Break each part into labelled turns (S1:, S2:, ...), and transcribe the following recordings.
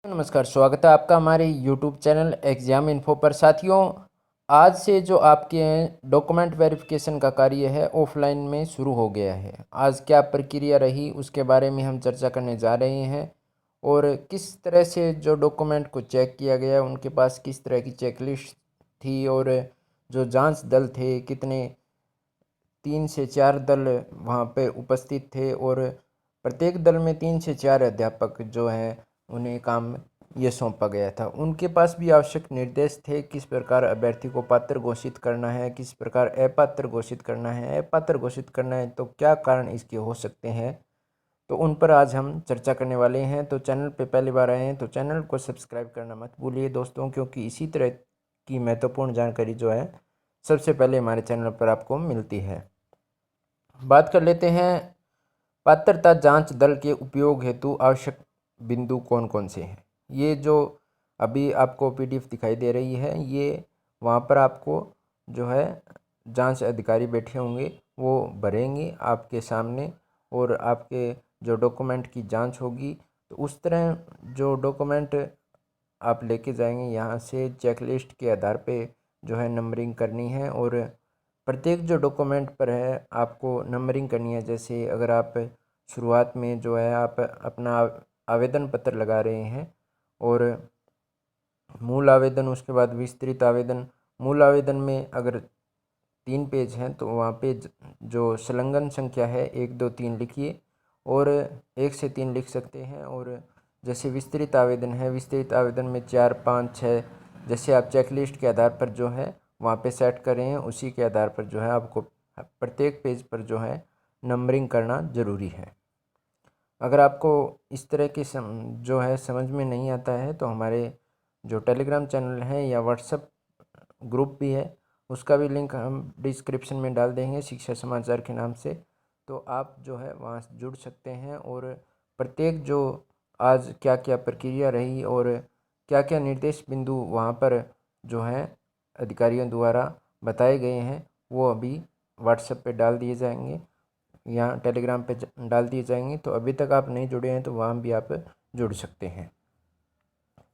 S1: नमस्कार, स्वागत है आपका हमारे यूट्यूब चैनल एग्ज़ाम इन्फो पर। साथियों, आज से जो आपके डॉक्यूमेंट वेरिफिकेशन का कार्य है ऑफलाइन में शुरू हो गया है। आज क्या प्रक्रिया रही उसके बारे में हम चर्चा करने जा रहे हैं और किस तरह से जो डॉक्यूमेंट को चेक किया गया, उनके पास किस तरह की चेकलिस्ट थी और जो जांच दल थे कितने 3 से 4 दल वहाँ पे उपस्थित थे और प्रत्येक दल में 3 से 4 अध्यापक जो हैं उन्हें काम ये सौंपा गया था। उनके पास भी आवश्यक निर्देश थे, किस प्रकार अभ्यर्थी को पात्र घोषित करना है, किस प्रकार अपात्र घोषित करना है। अपात्र घोषित करना है तो क्या कारण इसके हो सकते हैं, तो उन पर आज हम चर्चा करने वाले हैं। तो चैनल पे पहली बार आए हैं तो चैनल को सब्सक्राइब करना मत भूलिए दोस्तों, क्योंकि इसी तरह की महत्वपूर्ण जानकारी जो है सबसे पहले हमारे चैनल पर आपको मिलती है। बात कर लेते हैं पात्रता जांच दल के उपयोग हेतु आवश्यक बिंदु कौन कौन से हैं। ये जो अभी आपको पीडीएफ दिखाई दे रही है, ये वहाँ पर आपको जो है जांच अधिकारी बैठे होंगे, वो भरेंगे आपके सामने और आपके जो डॉक्यूमेंट की जांच होगी। तो उस तरह जो डॉक्यूमेंट आप लेके जाएंगे, यहाँ से चेकलिस्ट के आधार पे जो है नंबरिंग करनी है और प्रत्येक जो डॉक्यूमेंट पर है आपको नंबरिंग करनी है। जैसे अगर आप शुरुआत में जो है आप अपना आवेदन पत्र लगा रहे हैं और मूल आवेदन, उसके बाद विस्तृत आवेदन। मूल आवेदन में अगर 3 पेज हैं तो वहाँ पे जो संलग्न संख्या है 1 2 3 लिखिए और 1 से 3 लिख सकते हैं। और जैसे विस्तृत आवेदन है, विस्तृत आवेदन में 4 5 6 जैसे आप चेकलिस्ट के आधार पर जो है वहाँ पे सेट कर रहे हैं, उसी के आधार पर जो है आपको प्रत्येक पेज पर जो है नंबरिंग करना ज़रूरी है। अगर आपको इस तरह की जो है समझ में नहीं आता है तो हमारे जो टेलीग्राम चैनल है या व्हाट्सएप ग्रुप भी है, उसका भी लिंक हम डिस्क्रिप्शन में डाल देंगे शिक्षा समाचार के नाम से। तो आप जो है वहाँ से जुड़ सकते हैं और प्रत्येक जो आज क्या क्या प्रक्रिया रही और क्या क्या निर्देश बिंदु वहाँ पर जो है अधिकारियों द्वारा बताए गए हैं, वो अभी व्हाट्सएप पे डाल दिए जाएंगे, यहाँ टेलीग्राम पे डाल दिए जाएंगे। तो अभी तक आप नहीं जुड़े हैं तो वहाँ भी आप जुड़ सकते हैं।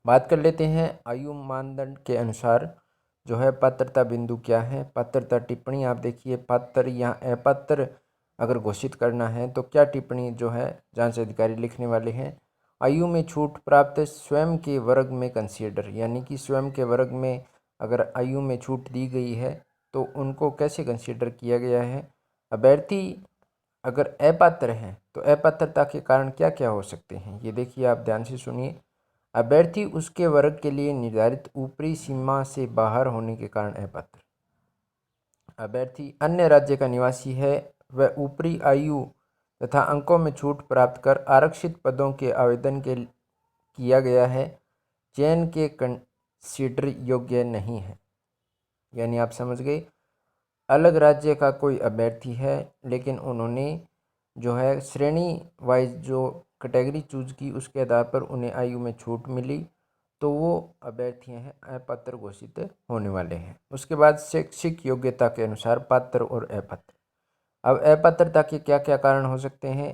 S1: बात कर लेते हैं आयु मानदंड के अनुसार जो है पात्रता बिंदु क्या है। पात्रता टिप्पणी आप देखिए, पात्र या अपात्र अगर घोषित करना है तो क्या टिप्पणी जो है जांच अधिकारी लिखने वाले हैं। आयु में छूट प्राप्त स्वयं के वर्ग में कंसीडर, यानी कि स्वयं के वर्ग में अगर आयु में छूट दी गई है तो उनको कैसे कंसीडर किया गया है। अभ्यर्थी अगर अपात्र हैं तो अपात्रता के कारण क्या क्या हो सकते हैं, ये देखिए आप ध्यान से सुनिए। अभ्यर्थी उसके वर्ग के लिए निर्धारित ऊपरी सीमा से बाहर होने के कारण अपात्र। अभ्यर्थी अन्य राज्य का निवासी है, वह ऊपरी आयु तथा अंकों में छूट प्राप्त कर आरक्षित पदों के आवेदन के किया गया है, चयन के कंसीडर योग्य नहीं है। यानी आप समझ गए, अलग राज्य का कोई अभ्यर्थी है लेकिन उन्होंने जो है श्रेणी वाइज जो कैटेगरी चूज की, उसके आधार पर उन्हें आयु में छूट मिली, तो वो अभ्यर्थी हैं अपात्र घोषित होने वाले हैं। उसके बाद शैक्षिक योग्यता के अनुसार पात्र और अपात्र। अब अपात्रता के क्या क्या कारण हो सकते हैं।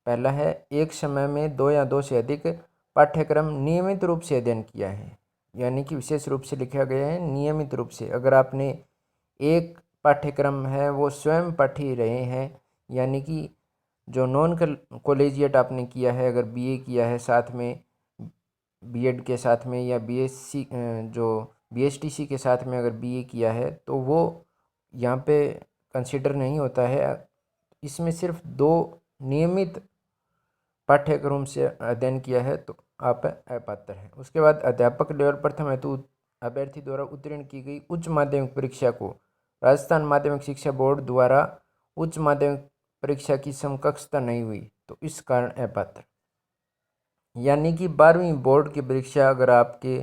S1: पहला है एक समय में 2 या 2 से अधिक पाठ्यक्रम नियमित रूप से अध्ययन किया है, यानी कि विशेष रूप से लिखा गया है नियमित रूप से। अगर आपने एक पाठ्यक्रम है वो स्वयं पढ़ ही रहे हैं, यानी कि जो नॉन कॉलेजिएट आपने किया है, अगर बीए किया है साथ में बीएड के साथ में, या बीएससी जो बीएसटीसी के साथ में अगर बीए किया है तो वो यहाँ पे कंसिडर नहीं होता है। इसमें सिर्फ 2 नियमित पाठ्यक्रम से अध्ययन किया है तो आप अपात्र हैं। उसके बाद अध्यापक लेवल प्रथम हेतु अभ्यर्थी द्वारा उत्तीर्ण की गई उच्च माध्यमिक परीक्षा को राजस्थान माध्यमिक शिक्षा बोर्ड द्वारा उच्च माध्यमिक परीक्षा की समकक्षता नहीं हुई तो इस कारण अपात्र। यानी कि 12वीं बोर्ड की परीक्षा अगर आपके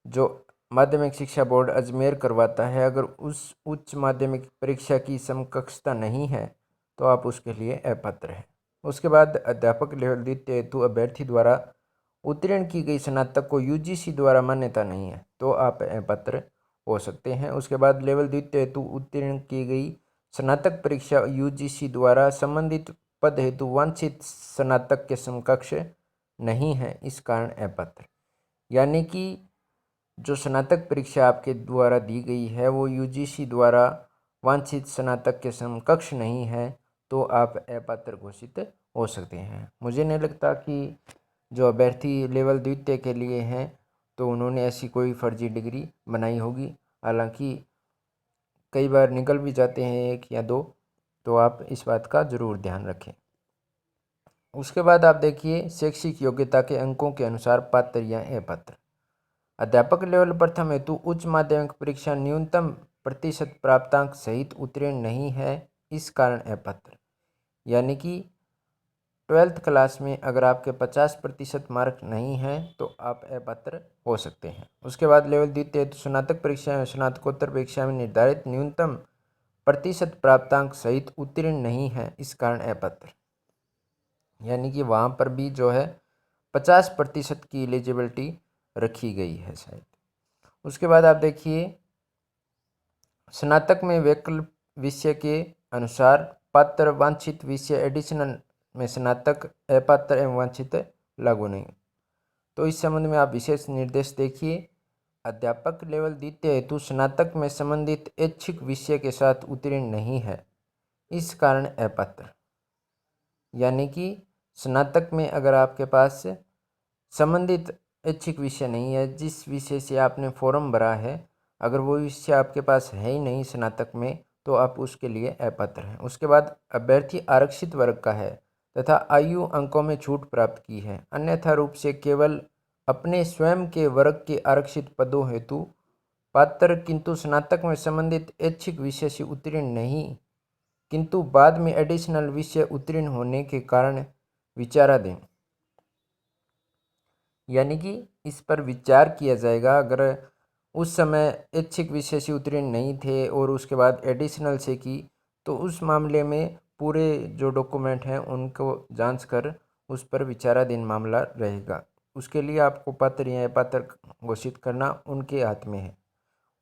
S1: जो माध्यमिक शिक्षा बोर्ड अजमेर करवाता है, अगर उस उच्च माध्यमिक परीक्षा की समकक्षता नहीं है तो आप उसके लिए अपात्र हैं। उसके बाद अध्यापक लेवल द्वितीय हेतु अभ्यर्थी द्वारा उत्तीर्ण की गई स्नातक को यूजीसी द्वारा मान्यता नहीं है तो आप अपात्र हो सकते हैं। उसके बाद लेवल द्वितीय हेतु उत्तीर्ण की गई स्नातक परीक्षा यूजीसी द्वारा संबंधित पद हेतु वांछित स्नातक के समकक्ष नहीं है, इस कारण अपात्र। यानी कि जो स्नातक परीक्षा आपके द्वारा दी गई है वो यूजीसी द्वारा वांछित स्नातक के समकक्ष नहीं है, तो आप अपात्र घोषित हो सकते हैं। मुझे नहीं लगता कि जो अभ्यर्थी लेवल द्वितीय के लिए हैं तो उन्होंने ऐसी कोई फर्जी डिग्री बनाई होगी। हालांकि कई बार निकल भी जाते हैं एक या दो, तो आप इस बात का ज़रूर ध्यान रखें। उसके बाद आप देखिए शैक्षिक योग्यता के अंकों के अनुसार पात्र या अपात्र। अध्यापक लेवल प्रथम हेतु उच्च माध्यमिक परीक्षा न्यूनतम प्रतिशत प्राप्तांक सहित उत्तीर्ण नहीं है, इस कारण अपात्र। यानी कि 12th क्लास में अगर आपके 50% मार्क नहीं हैं तो आप अपात्र हो सकते हैं। उसके बाद लेवल द्वितीय हेतु स्नातक परीक्षा में स्नातकोत्तर परीक्षा में निर्धारित न्यूनतम प्रतिशत प्राप्तांक सहित उत्तीर्ण नहीं है, इस कारण अपात्र। यानी कि वहाँ पर भी जो है 50% की एलिजिबिलिटी रखी गई है शायद। उसके बाद आप देखिए स्नातक में वैकल्पिक विषय के अनुसार पात्र वांछित विषय एडिशनल में स्नातक अपात्र एवं वांछित लागू नहीं। तो इस संबंध में आप विशेष निर्देश देखिए। अध्यापक लेवल द्वितीय हेतु स्नातक में संबंधित ऐच्छिक विषय के साथ उत्तीर्ण नहीं है, इस कारण अपात्र। यानी कि स्नातक में अगर आपके पास संबंधित ऐच्छिक विषय नहीं है, जिस विषय से आपने फॉर्म भरा है, अगर वो विषय आपके पास है ही नहीं स्नातक में, तो आप उसके लिए अपात्र हैं। उसके बाद अभ्यर्थी आरक्षित वर्ग का है तथा आयु अंकों में छूट प्राप्त की है, अन्यथा रूप से केवल अपने स्वयं के वर्ग के आरक्षित पदों हेतु पात्र, किंतु स्नातक में संबंधित ऐच्छिक विषय से उत्तीर्ण नहीं, किंतु बाद में एडिशनल विषय उत्तीर्ण होने के कारण विचाराधीन। यानी कि इस पर विचार किया जाएगा। अगर उस समय ऐच्छिक विषय से उत्तीर्ण नहीं थे और उसके बाद एडिशनल से की, तो उस मामले में पूरे जो डॉक्यूमेंट हैं उनको जांच कर उस पर विचाराधीन मामला रहेगा। उसके लिए आपको पात्र या अपात्र घोषित करना उनके हाथ में है।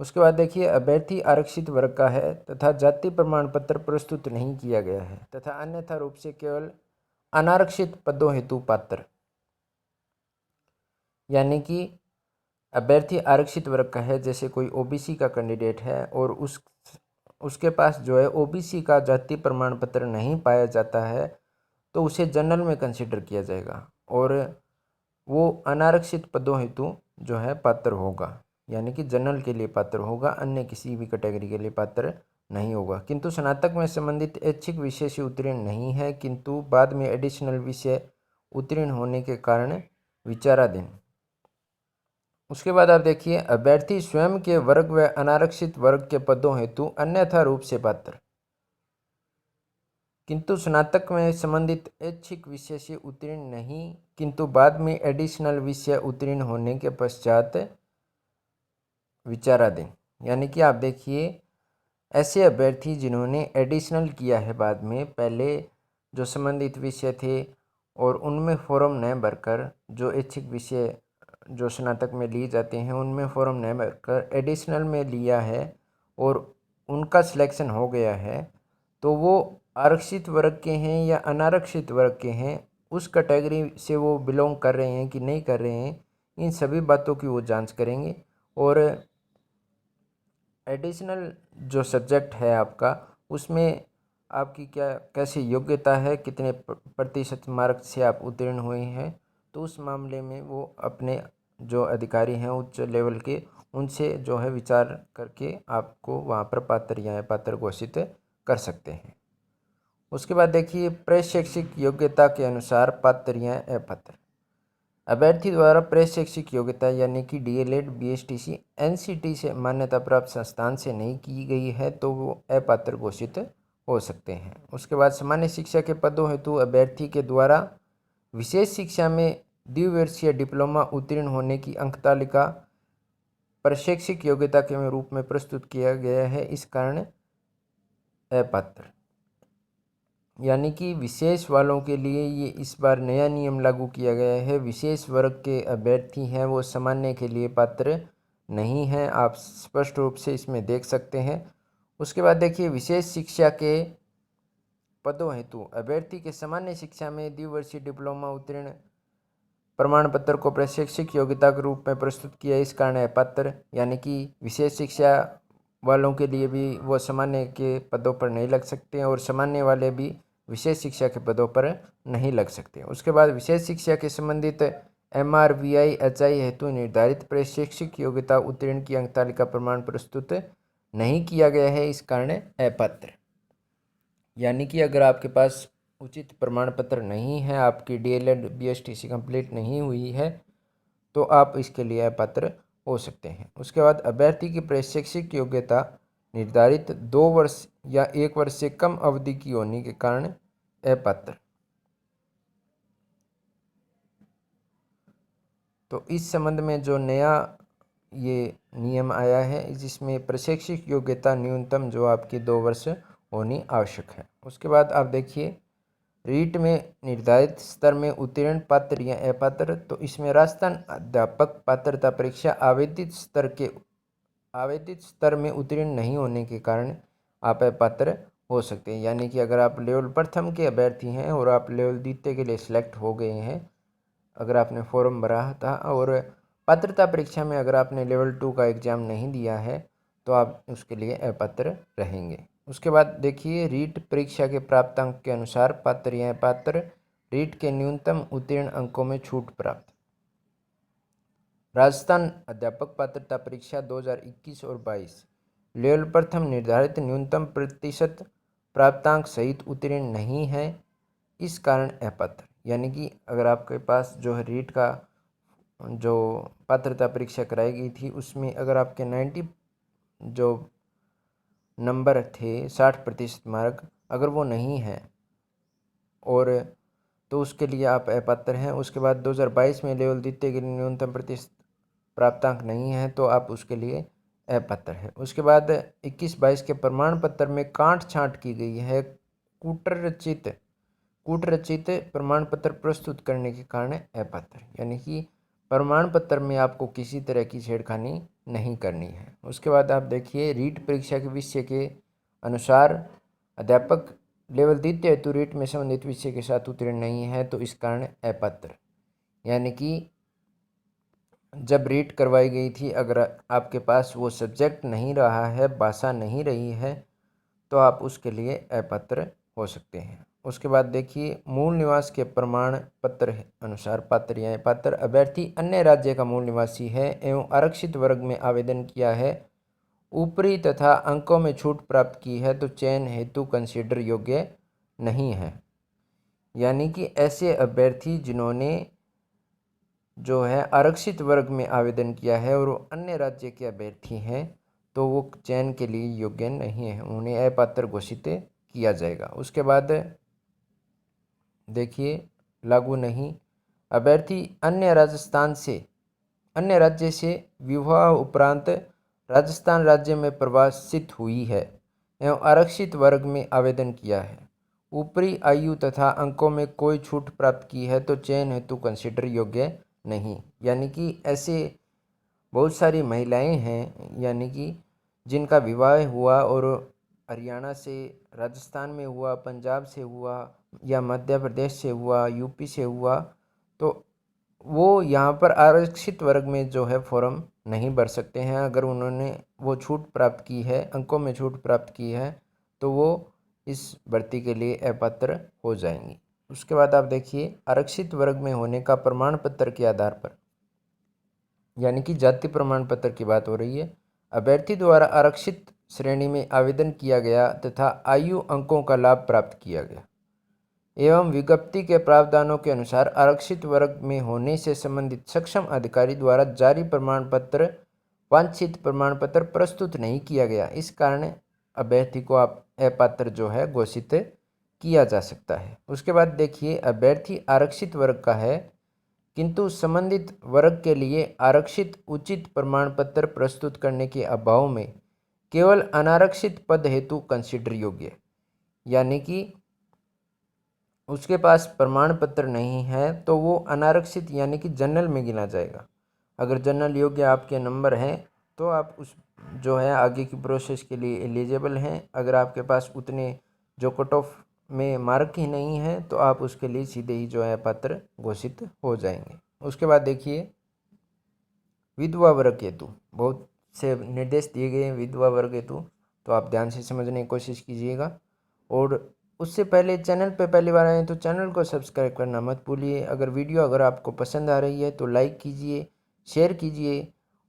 S1: उसके बाद देखिए अभ्यर्थी आरक्षित वर्ग का है तथा जाति प्रमाण पत्र प्रस्तुत नहीं किया गया है तथा अन्यथा रूप से केवल अनारक्षित पदों हेतु पात्र। यानी कि अभ्यर्थी आरक्षित वर्ग का है, जैसे कोई ओबीसी का कैंडिडेट है और उसके पास जो है ओबीसी का जाति प्रमाण पत्र नहीं पाया जाता है, तो उसे जनरल में कंसिडर किया जाएगा और वो अनारक्षित पदों हेतु जो है पात्र होगा। यानी कि जनरल के लिए पात्र होगा, अन्य किसी भी कैटेगरी के लिए पात्र नहीं होगा। किंतु स्नातक में संबंधित ऐच्छिक विषय से उत्तीर्ण नहीं है, किंतु बाद में एडिशनल विषय उत्तीर्ण होने के कारण विचाराधीन। उसके बाद आप देखिए अभ्यर्थी स्वयं के वर्ग व अनारक्षित वर्ग के पदों हेतु अन्यथा रूप से पात्र, किंतु स्नातक में संबंधित ऐच्छिक विषय से उत्तीर्ण नहीं, किंतु बाद में एडिशनल विषय उत्तीर्ण होने के पश्चात विचाराधीन। यानी कि आप देखिए ऐसे अभ्यर्थी जिन्होंने एडिशनल किया है बाद में, पहले जो संबंधित विषय थे और उनमें फॉर्म न भरकर जो ऐच्छिक विषय जो स्नातक में लिए जाते हैं उनमें फॉर्म न भरकर एडिशनल में लिया है और उनका सिलेक्शन हो गया है, तो वो आरक्षित वर्ग के हैं या अनारक्षित वर्ग के हैं, उस कैटेगरी से वो बिलोंग कर रहे हैं कि नहीं कर रहे हैं, इन सभी बातों की वो जांच करेंगे। और एडिशनल जो सब्जेक्ट है आपका, उसमें आपकी क्या कैसी योग्यता है, कितने प्रतिशत मार्क से आप उत्तीर्ण हुए हैं, तो उस मामले में वो अपने जो अधिकारी हैं उच्च लेवल के, उनसे जो है विचार करके आपको वहाँ पर पात्र या अपात्र घोषित कर सकते हैं। उसके बाद देखिए प्रशैक्षिक योग्यता के अनुसार पात्र या अपात्र। अभ्यर्थी द्वारा प्रशैक्षिक योग्यता यानी कि डीएलएड, बीएसटीसी, एनसीटी से मान्यता प्राप्त संस्थान से नहीं की गई है, तो वो अपात्र घोषित हो सकते हैं। उसके बाद सामान्य शिक्षा के पदों हेतु अभ्यर्थी के द्वारा विशेष शिक्षा में द्विवर्षीय डिप्लोमा उत्तीर्ण होने की अंक तालिका प्रशैक्षिक योग्यता के रूप में प्रस्तुत किया गया है, इस कारण अपात्र। यानी कि विशेष वालों के लिए ये इस बार नया नियम लागू किया गया है। विशेष वर्ग के अभ्यर्थी हैं वो सामान्य के लिए पात्र नहीं हैं, आप स्पष्ट रूप से इसमें देख सकते हैं। उसके बाद देखिए विशेष शिक्षा के पदों हेतु अभ्यर्थी के सामान्य शिक्षा में द्विवर्षीय डिप्लोमा उत्तीर्ण प्रमाण पत्र को प्रशैक्षिक योग्यता के रूप में प्रस्तुत किया, इस कारण अपात्र। यानी कि विशेष शिक्षा वालों के लिए भी वो सामान्य के पदों पर नहीं लग सकते हैं और सामान्य वाले भी विशेष शिक्षा के पदों पर नहीं लग सकते। उसके बाद विशेष शिक्षा के संबंधित MRVI हेतु निर्धारित प्रशैक्षिक योग्यता उत्तीर्ण की अंक तालिका प्रमाण प्रस्तुत नहीं किया गया है, इस कारण अपात्र। यानी कि अगर आपके पास उचित प्रमाण पत्र नहीं है, आपकी DLED BSTC कंप्लीट नहीं हुई है, तो आप इसके लिए अपात्र हो सकते हैं। उसके बाद अभ्यर्थी की प्रशैक्षिक योग्यता निर्धारित 2 वर्ष या 1 वर्ष से कम अवधि की होने के कारण अपात्र। तो इस संबंध में जो नया ये नियम आया है, जिसमें प्रशैक्षिक योग्यता न्यूनतम जो आपकी 2 वर्ष होनी आवश्यक है। उसके बाद आप देखिए रीट में निर्धारित स्तर में उत्तीर्ण पात्र या अपात्र। तो इसमें राजस्थान अध्यापक पात्रता परीक्षा आवेदित स्तर में उत्तीर्ण नहीं होने के कारण आप अपात्र हो सकते हैं। यानी कि अगर आप लेवल प्रथम के अभ्यर्थी हैं और आप लेवल द्वितीय के लिए सिलेक्ट हो गए हैं, अगर आपने फॉर्म भरा था और पात्रता परीक्षा में अगर आपने लेवल 2 का एग्ज़ाम नहीं दिया है, तो आप उसके लिए अपात्र रहेंगे। उसके बाद देखिए रीट परीक्षा के प्राप्त अंक के अनुसार पात्र या अपात्र। रीट के न्यूनतम उत्तीर्ण अंकों में छूट प्राप्त। राजस्थान अध्यापक पात्रता परीक्षा 2021 और 22 लेवल प्रथम निर्धारित न्यूनतम प्रतिशत प्राप्तांक सहित उत्तीर्ण नहीं है, इस कारण अपात्र। यानी कि अगर आपके पास जो है रीट का जो पात्रता परीक्षा कराई गई थी, उसमें अगर आपके 90 जो नंबर थे 60% मार्क अगर वो नहीं है और तो उसके लिए आप अपात्र हैं। उसके बाद 2022 में लेवल द्वितीय के लिए न्यूनतम प्रतिशत प्राप्तांक नहीं है, तो आप उसके लिए अपात्र है। उसके बाद 21-22 के प्रमाण पत्र में काट छांट की गई है। कूट रचित प्रमाण पत्र प्रस्तुत करने के कारण अपात्र। यानी कि प्रमाण पत्र में आपको किसी तरह की छेड़खानी नहीं करनी है। उसके बाद आप देखिए रीट परीक्षा के विषय के अनुसार अध्यापक लेवल द्वितीय हेतु रीट में संबंधित विषय के साथ उत्तीर्ण नहीं है, तो इस कारण अपात्र। यानी कि जब रीट करवाई गई थी, अगर आपके पास वो सब्जेक्ट नहीं रहा है, भाषा नहीं रही है, तो आप उसके लिए अपात्र हो सकते हैं। उसके बाद देखिए मूल निवास के प्रमाण पत्र अनुसार पात्र या अपात्र। अभ्यर्थी अन्य राज्य का मूल निवासी है एवं आरक्षित वर्ग में आवेदन किया है, ऊपरी तथा अंकों में छूट प्राप्त की है, तो चयन हेतु कंसीडर योग्य नहीं है। यानी कि ऐसे अभ्यर्थी जिन्होंने जो है आरक्षित वर्ग में आवेदन किया है और वो अन्य राज्य के अभ्यर्थी हैं, तो वो चयन के लिए योग्य नहीं है, उन्हें अपात्र घोषित किया जाएगा। उसके बाद देखिए लागू नहीं। अभ्यर्थी अन्य राज्य से विवाह उपरांत राजस्थान राज्य में प्रवासित हुई है एवं आरक्षित वर्ग में आवेदन किया है, ऊपरी आयु तथा अंकों में कोई छूट प्राप्त की है, तो चयन हेतु कंसीडर योग्य नहीं। यानी कि ऐसे बहुत सारी महिलाएं हैं, यानी कि जिनका विवाह हुआ और हरियाणा से राजस्थान में हुआ, पंजाब से हुआ या मध्य प्रदेश से हुआ, यूपी से हुआ, तो वो यहाँ पर आरक्षित वर्ग में जो है फॉर्म नहीं भर सकते हैं। अगर उन्होंने वो छूट प्राप्त की है, अंकों में छूट प्राप्त की है, तो वो इस भर्ती के लिए अपात्र हो जाएंगी। उसके बाद आप देखिए आरक्षित वर्ग में होने का प्रमाण पत्र के आधार पर, यानी कि जाति प्रमाण पत्र की बात हो रही है। अभ्यर्थी द्वारा आरक्षित श्रेणी में आवेदन किया गया तथा आयु अंकों का लाभ प्राप्त किया गया एवं विज्ञप्ति के प्रावधानों के अनुसार आरक्षित वर्ग में होने से संबंधित सक्षम अधिकारी द्वारा जारी प्रमाण पत्र वांछित प्रमाण पत्र प्रस्तुत नहीं किया गया, इस कारण अभ्यर्थी को आप अपात्र जो है घोषित किया जा सकता है। उसके बाद देखिए अभ्यर्थी आरक्षित वर्ग का है किंतु संबंधित वर्ग के लिए आरक्षित उचित प्रमाण पत्र प्रस्तुत करने के अभाव में केवल अनारक्षित पद हेतु कंसीडर योग्य। यानी कि उसके पास प्रमाण पत्र नहीं है, तो वो अनारक्षित यानी कि जनरल में गिना जाएगा। अगर जनरल योग्य आपके नंबर हैं, तो आप उस जो है आगे की प्रोसेस के लिए एलिजिबल हैं। अगर आपके पास उतने जो कट ऑफ में मार्क ही नहीं है, तो आप उसके लिए सीधे ही जो है पात्र घोषित हो जाएंगे। उसके बाद देखिए विधवा वर्ग हेतु बहुत से निर्देश दिए गए हैं विधवा वर्ग हेतु, तो आप ध्यान से समझने की कोशिश कीजिएगा। और उससे पहले चैनल पे पहली बार आए तो चैनल को सब्सक्राइब करना मत भूलिए। अगर आपको पसंद आ रही है तो लाइक कीजिए, शेयर कीजिए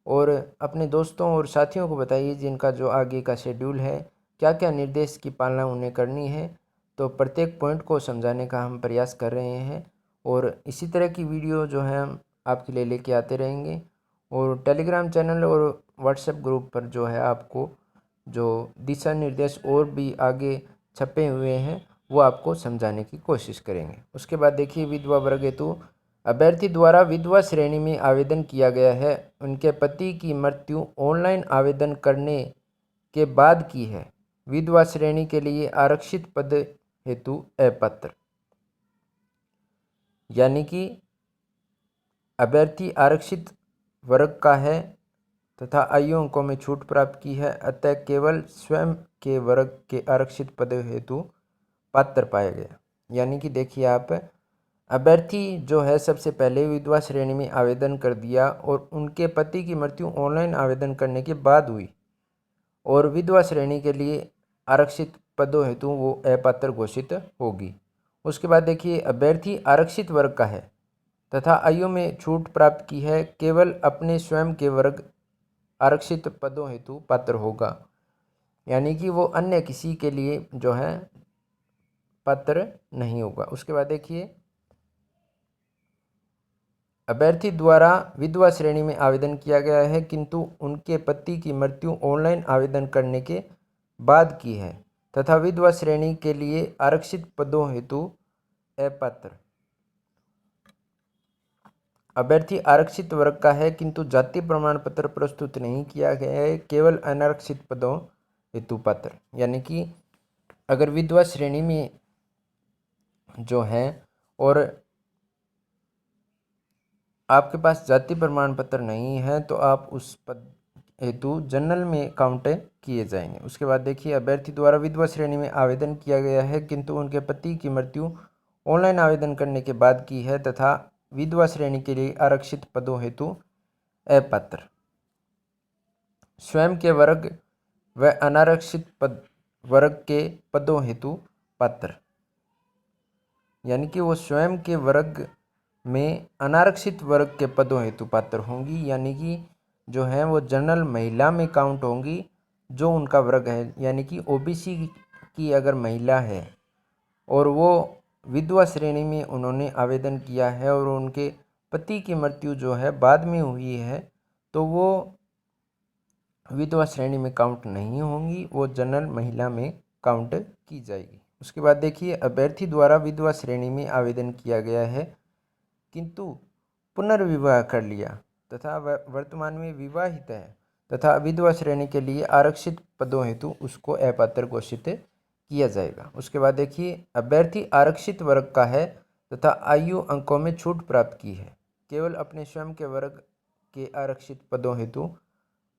S1: और अपने दोस्तों और साथियों को बताइए जिनका जो आगे का शेड्यूल है, क्या क्या निर्देश की पालना उन्हें करनी है। तो प्रत्येक पॉइंट को समझाने का हम प्रयास कर रहे हैं और इसी तरह की वीडियो जो है हम आपके लिए लेके आते रहेंगे। और टेलीग्राम चैनल और व्हाट्सएप ग्रुप पर जो है आपको जो दिशा निर्देश और भी आगे छपे हुए हैं वो आपको समझाने की कोशिश करेंगे। उसके बाद देखिए विधवा वर्ग हेतु अभ्यर्थी द्वारा विधवा श्रेणी में आवेदन किया गया है, उनके पति की मृत्यु ऑनलाइन आवेदन करने के बाद की है, विधवा श्रेणी के लिए आरक्षित पद हेतु अपात्र। यानी कि अभ्यर्थी आरक्षित वर्ग का है तथा आयु अंकों में छूट प्राप्त की है, अतः केवल स्वयं के वर्ग के आरक्षित पद हेतु पात्र पाया गया। यानी कि देखिए आप अभ्यर्थी जो है सबसे पहले विधवा श्रेणी में आवेदन कर दिया और उनके पति की मृत्यु ऑनलाइन आवेदन करने के बाद हुई और विधवा श्रेणी के लिए आरक्षित पदों हेतु वो अपात्र घोषित होगी। उसके बाद देखिए अभ्यर्थी आरक्षित वर्ग का है तथा आयु में छूट प्राप्त की है, केवल अपने स्वयं के वर्ग आरक्षित पदों हेतु पात्र होगा। यानी कि वो अन्य किसी के लिए जो है पात्र नहीं होगा। उसके बाद देखिए अभ्यर्थी द्वारा विधवा श्रेणी में आवेदन किया गया है किंतु उनके पति की मृत्यु ऑनलाइन आवेदन करने के बाद की है तथा विधवा श्रेणी के लिए आरक्षित पदों हेतु अपात्र। अभ्यर्थी आरक्षित वर्ग का है किंतु जाति प्रमाण पत्र प्रस्तुत नहीं किया गया है, केवल अनारक्षित पदों हेतु पात्र। यानी कि अगर विधवा श्रेणी में जो है और आपके पास जाति प्रमाण पत्र नहीं है तो आप उस पद हेतु जनरल में काउंट किए जाएंगे। उसके बाद देखिए अभ्यर्थी द्वारा विधवा श्रेणी में आवेदन किया गया है किंतु उनके पति की मृत्यु ऑनलाइन आवेदन करने के बाद की है तथा विधवा श्रेणी के लिए आरक्षित पदों हेतु अपात्र। स्वयं के वर्ग व अनारक्षित पद वर्ग के पदों हेतु पात्र। यानी कि वो स्वयं के वर्ग में अनारक्षित वर्ग के पदों हेतु पात्र होंगी। यानी कि जो है वो जनरल महिला में काउंट होंगी जो उनका वर्ग है। यानी कि ओबीसी की अगर महिला है और वो विधवा श्रेणी में उन्होंने आवेदन किया है और उनके पति की मृत्यु जो है बाद में हुई है तो वो विधवा श्रेणी में काउंट नहीं होंगी, वो जनरल महिला में काउंट की जाएगी। उसके बाद देखिए अभ्यर्थी द्वारा विधवा श्रेणी में आवेदन किया गया है किंतु पुनर्विवाह कर लिया तथा वर्तमान में विवाहित है तथा विधवा श्रेणी के लिए आरक्षित पदों हेतु उसको अपात्र घोषित किया जाएगा। उसके बाद देखिए अभ्यर्थी आरक्षित वर्ग का है तथा आयु अंकों में छूट प्राप्त की है, केवल अपने स्वयं के वर्ग के आरक्षित पदों हेतु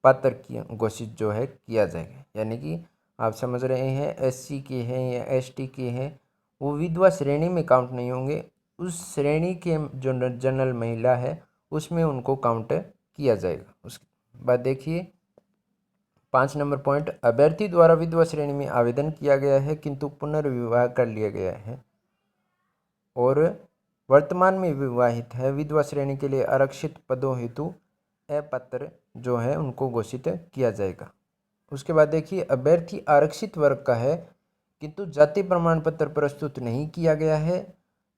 S1: पात्र किया घोषित जो है किया जाएगा। यानी कि आप समझ रहे हैं एससी के हैं या एसटी के हैं वो विधवा श्रेणी में काउंट नहीं होंगे, उस श्रेणी के जो जनरल महिला है उसमें उनको काउंट किया जाएगा। उसके बाद देखिए 5 नंबर पॉइंट अभ्यर्थी द्वारा विधवा श्रेणी में आवेदन किया गया है किंतु पुनर्विवाह कर लिया गया है और वर्तमान में विवाहित है, विधवा श्रेणी के लिए आरक्षित पदों हेतु अपात्र जो है उनको घोषित किया जाएगा। उसके बाद देखिए अभ्यर्थी आरक्षित वर्ग का है किंतु जाति प्रमाण पत्र प्रस्तुत नहीं किया गया है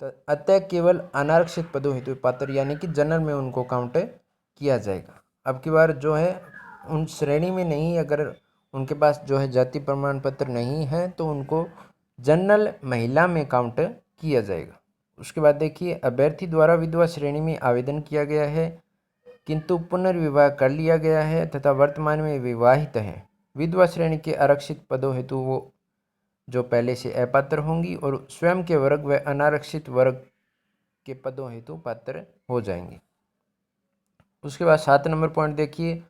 S1: तो अतः केवल अनारक्षित पदों हेतु पात्र यानी कि जनरल में उनको काउंट किया जाएगा। अब की बार जो है उन श्रेणी में नहीं, अगर उनके पास जो है जाति प्रमाण पत्र नहीं है तो उनको जनरल महिला में काउंट किया जाएगा। उसके बाद देखिए अभ्यर्थी द्वारा विधवा श्रेणी में आवेदन किया गया है किंतु पुनर्विवाह कर लिया गया है तथा वर्तमान में विवाहित है, विधवा श्रेणी के आरक्षित पदों हेतु वो जो पहले से अपात्र होंगी और स्वयं के वर्ग व अनारक्षित वर्ग के पदों हेतु पात्र हो जाएंगे। उसके बाद 7 नंबर पॉइंट देखिए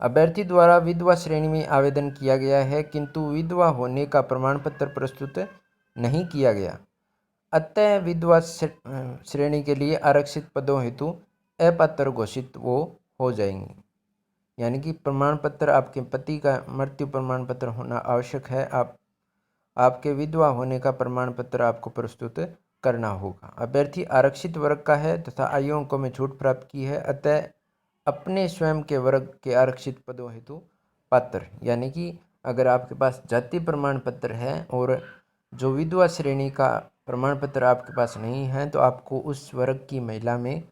S1: अभ्यर्थी द्वारा विधवा श्रेणी में आवेदन किया गया है किंतु विधवा होने का प्रमाण पत्र प्रस्तुत नहीं किया गया, अतः विधवा श्रेणी के लिए आरक्षित पदों हेतु अपात्र घोषित वो हो जाएंगी। यानी कि प्रमाण पत्र, आपके पति का मृत्यु प्रमाण पत्र होना आवश्यक है। आपके विधवा होने का प्रमाण पत्र आपको प्रस्तुत करना होगा। अभ्यर्थी आरक्षित वर्ग का है तथा आयु अंकों में छूट प्राप्त की है, अतः अपने स्वयं के वर्ग के आरक्षित पदों हेतु पात्र। यानी कि अगर आपके पास जाति प्रमाण पत्र है और जो विधवा श्रेणी का प्रमाण पत्र आपके पास नहीं है, तो आपको उस वर्ग की महिला में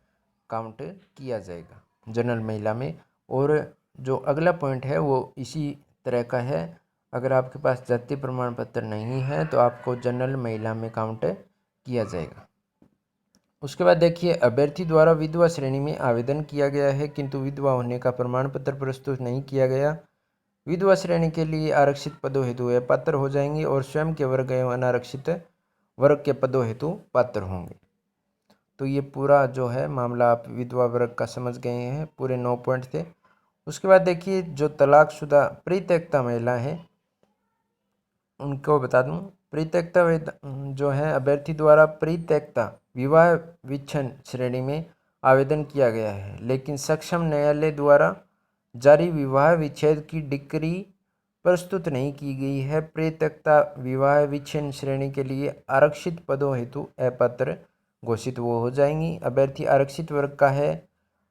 S1: काउंट किया जाएगा, जनरल महिला में। और जो अगला पॉइंट है वो इसी तरह का है, अगर आपके पास जाति प्रमाण पत्र नहीं है तो आपको जनरल महिला में काउंट किया जाएगा। उसके बाद देखिए, अभ्यर्थी द्वारा विधवा श्रेणी में आवेदन किया गया है किंतु विधवा होने का प्रमाण पत्र प्रस्तुत नहीं किया गया। विधवा श्रेणी के लिए आरक्षित पदों हेतु वे पात्र हो जाएंगे और स्वयं के वर्ग एवं अनारक्षित वर्ग के पदों हेतु पात्र होंगे। तो ये पूरा जो है मामला आप विधवा वर्ग का समझ गए हैं, पूरे 9 पॉइंट थे। उसके बाद देखिए, जो तलाकशुदा परित्यक्ता महिला है उनको बता दूं। परित्यक्ता जो है, अभ्यर्थी द्वारा परित्यक्ता विवाह विच्छेद श्रेणी में आवेदन किया गया है, लेकिन सक्षम न्यायालय द्वारा जारी विवाह विच्छेद की डिक्री प्रस्तुत नहीं की गई है। परित्यक्ता विवाह विच्छेद श्रेणी के लिए आरक्षित पदों हेतु अपात्र घोषित वो हो जाएंगी। अभ्यर्थी आरक्षित वर्ग का है,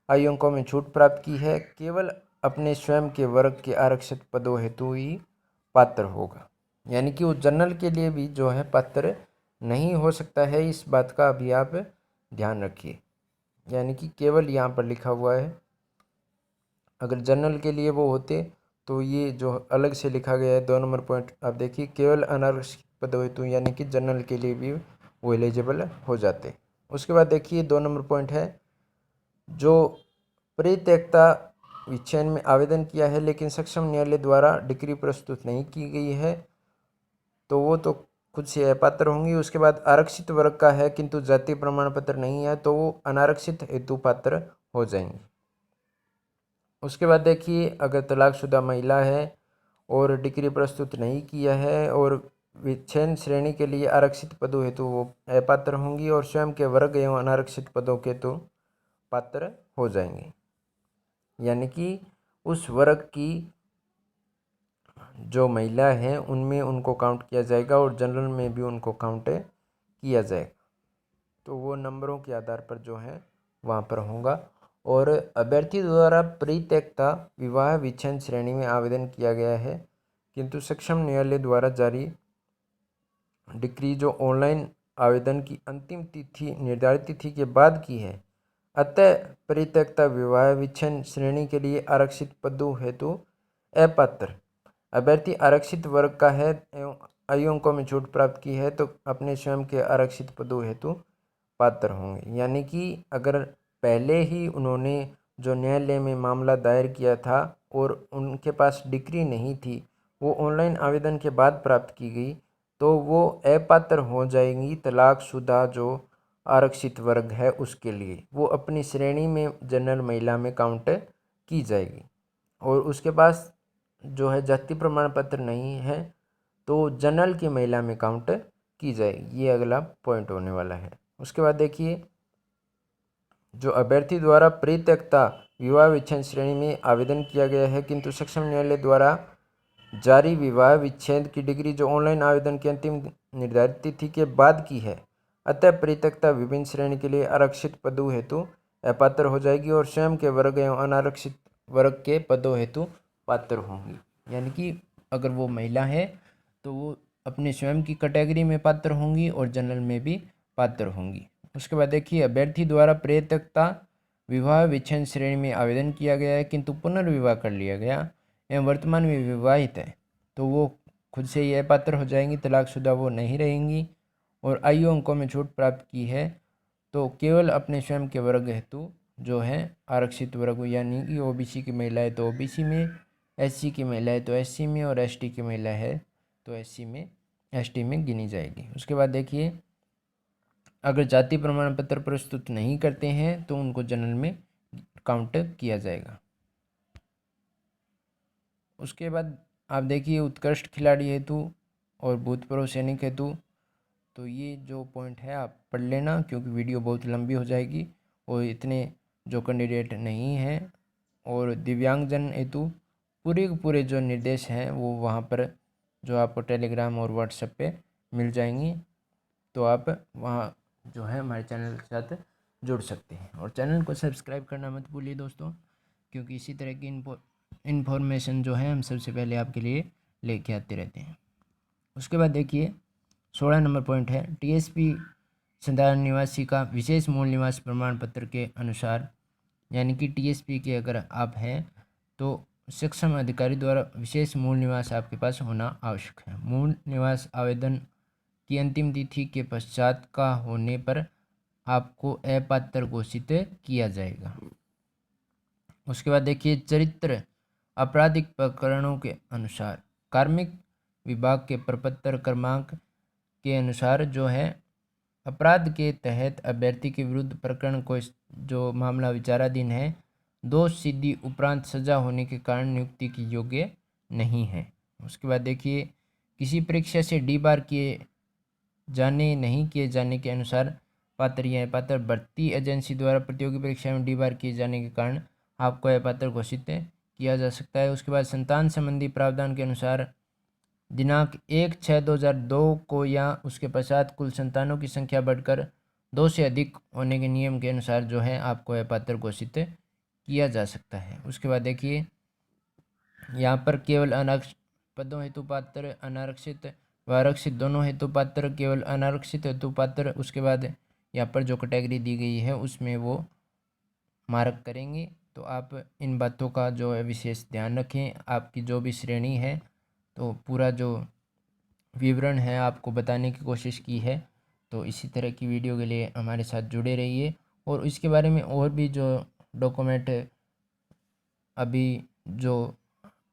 S1: आयु अंकों में छूट प्राप्त की है, केवल अपने स्वयं के वर्ग के आरक्षित पदों हेतु ही पात्र होगा। यानी कि वो जनरल के लिए भी जो है पात्र नहीं हो सकता है, इस बात का अभी आप ध्यान रखिए। यानी कि केवल यहाँ पर लिखा हुआ है, अगर जनरल के लिए वो होते तो ये जो अलग से लिखा गया है 2 नंबर पॉइंट, आप देखिए, केवल अनारक्षित पद हेतु, यानी कि जनरल के लिए भी वो एलिजिबल हो जाते। उसके बाद देखिए 2 नंबर पॉइंट है, जो परित्यक्ता विच्छेद में आवेदन किया है लेकिन सक्षम न्यायालय द्वारा डिक्री प्रस्तुत नहीं की गई है, तो वो तो खुद से अपात्र होंगी। उसके बाद आरक्षित वर्ग का है किंतु जाति प्रमाण पत्र नहीं है, तो वो अनारक्षित हेतु पात्र हो जाएंगे। उसके बाद देखिए, अगर तलाकशुदा महिला है और डिक्री प्रस्तुत नहीं किया है और विच्छेद श्रेणी के लिए आरक्षित पदों हेतु वो अपात्र होंगी और स्वयं के वर्ग एवं अनारक्षित पदों के तो पात्र हो जाएंगे। यानी कि उस वर्ग की जो महिला है उनमें उनको काउंट किया जाएगा और जनरल में भी उनको काउंट किया जाएगा। तो वो नंबरों के आधार पर जो है वहाँ पर होगा। और अभ्यर्थी द्वारा परित्यक्ता विवाह विच्छेद श्रेणी में आवेदन किया गया है किंतु सक्षम न्यायालय द्वारा जारी डिक्री जो ऑनलाइन आवेदन की अंतिम तिथि निर्धारित तिथि के बाद की है, अतः परित्यक्ता विवाह विच्छेद श्रेणी के लिए आरक्षित पदों हेतु अपात्र। अभ्यर्थी आरक्षित वर्ग का है एवं आयु अंकों में छूट प्राप्त की है, तो अपने स्वयं के आरक्षित पदों हेतु पात्र होंगे। यानी कि अगर पहले ही उन्होंने जो न्यायालय में मामला दायर किया था और उनके पास डिक्री नहीं थी, वो ऑनलाइन आवेदन के बाद प्राप्त की गई, तो वो अपात्र हो जाएंगी। तलाकशुदा जो आरक्षित वर्ग है उसके लिए वो अपनी श्रेणी में जनरल महिला में काउंट की जाएगी। और उसके पास जो है जाति प्रमाण पत्र नहीं है तो जनरल की महिला में काउंट की जाएगी। ये अगला पॉइंट होने वाला है। उसके बाद देखिए, जो अभ्यर्थी द्वारा परित्यक्ता विवाह विच्छेद श्रेणी में आवेदन किया गया है किंतु सक्षम न्यायालय द्वारा जारी विवाह विच्छेद की डिग्री जो ऑनलाइन आवेदन की अंतिम निर्धारित तिथि के बाद की है, अतः परित्यक्ता विभिन्न श्रेणी के लिए आरक्षित पदों हेतु अपात्र हो जाएगी और स्वयं के वर्ग एवं अनारक्षित वर्ग के पदों हेतु पात्र होंगी। यानी कि अगर वो महिला है तो वो अपने स्वयं की कैटेगरी में पात्र होंगी और जनरल में भी पात्र होंगी। उसके बाद देखिए, अभ्यर्थी द्वारा परित्यक्ता विवाह विच्छेद श्रेणी में आवेदन किया गया है किंतु पुनर्विवाह कर लिया गया एवं वर्तमान में विवाहित है, तो वो खुद से ही अपात्र हो जाएंगी, तलाकशुदा वो नहीं रहेंगी। और आयु अंकों में छूट प्राप्त की है तो केवल अपने स्वयं के वर्ग हेतु जो है आरक्षित वर्ग, यानी कि ओबीसी की महिला है तो ओबीसी में, एससी की महिला है तो एससी में और एसटी की महिला है तो एसटी में गिनी जाएगी। उसके बाद देखिए, अगर जाति प्रमाण पत्र प्रस्तुत नहीं करते हैं तो उनको जनरल में काउंट किया जाएगा। उसके बाद आप देखिए, उत्कृष्ट खिलाड़ी हेतु और भूतपूर्व सैनिक हेतु, तो ये जो पॉइंट है आप पढ़ लेना क्योंकि वीडियो बहुत लंबी हो जाएगी और इतने जो कैंडिडेट नहीं है और दिव्यांगजन हेतु पूरे के पूरे जो निर्देश हैं वो वहाँ पर जो आपको टेलीग्राम और व्हाट्सएप पे मिल जाएंगी। तो आप वहाँ जो है हमारे चैनल के साथ जुड़ सकते हैं और चैनल को सब्सक्राइब करना मत भूलिए दोस्तों, क्योंकि इसी तरह की इन्फॉर्मेशन जो है हम सबसे पहले आपके लिए लेके आते रहते हैं। उसके बाद देखिए 16 नंबर पॉइंट है, टीएसपी संधारण निवासी का विशेष मूल निवास प्रमाण पत्र के अनुसार, यानी कि टीएसपी के अगर आप हैं तो सक्षम अधिकारी द्वारा विशेष मूल निवास आपके पास होना आवश्यक है। मूल निवास आवेदन की अंतिम तिथि के पश्चात का होने पर आपको अपात्र घोषित किया जाएगा। उसके बाद देखिए चरित्र आपराधिक प्रकरणों के अनुसार कार्मिक विभाग के प्रपत्र क्रमांक के अनुसार जो है अपराध के तहत अभ्यर्थी के विरुद्ध प्रकरण को जो मामला विचाराधीन है, दोष सिद्धि उपरांत सजा होने के कारण नियुक्ति की योग्य नहीं है। उसके बाद देखिए किसी परीक्षा से डी बार नहीं किए जाने के अनुसार पात्र या अपात्र भर्ती एजेंसी द्वारा प्रतियोगी परीक्षा में डी बार किए जाने के कारण आपको अपात्र घोषित किया जा सकता है। उसके बाद संतान संबंधी प्रावधान के अनुसार दिनांक 1/6/2002 को या उसके पश्चात कुल संतानों की संख्या बढ़कर 2 से अधिक होने के नियम के अनुसार जो है आपको अपात्र घोषित किया जा सकता है। उसके बाद देखिए यहाँ पर केवल अनारक्षित पदों हेतु पात्र, अनारक्षित व आरक्षित दोनों हेतु पात्र, केवल अनारक्षित हेतु पात्र, उसके बाद यहाँ पर जो कैटेगरी दी गई है उसमें वो मार्क करेंगे। तो आप इन बातों का जो है विशेष ध्यान रखें। आपकी जो भी श्रेणी है तो पूरा जो विवरण है आपको बताने की कोशिश की है। तो इसी तरह की वीडियो के लिए हमारे साथ जुड़े रहिए और इसके बारे में और भी जो डॉक्यूमेंट अभी जो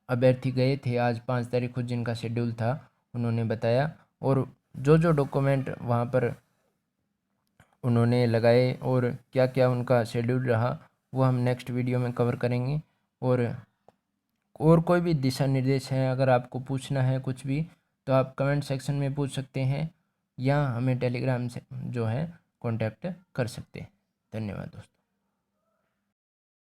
S1: अभ्यर्थी गए थे आज 5 तारीख को जिनका शेड्यूल था उन्होंने बताया, और जो डॉक्यूमेंट वहाँ पर उन्होंने लगाए और क्या क्या उनका शेड्यूल रहा वो हम नेक्स्ट वीडियो में कवर करेंगे। और कोई भी दिशा निर्देश है अगर आपको पूछना है कुछ भी तो आप कमेंट सेक्शन में पूछ सकते हैं या हमें टेलीग्राम से जो है कांटेक्ट कर सकते हैं। धन्यवाद दोस्तों।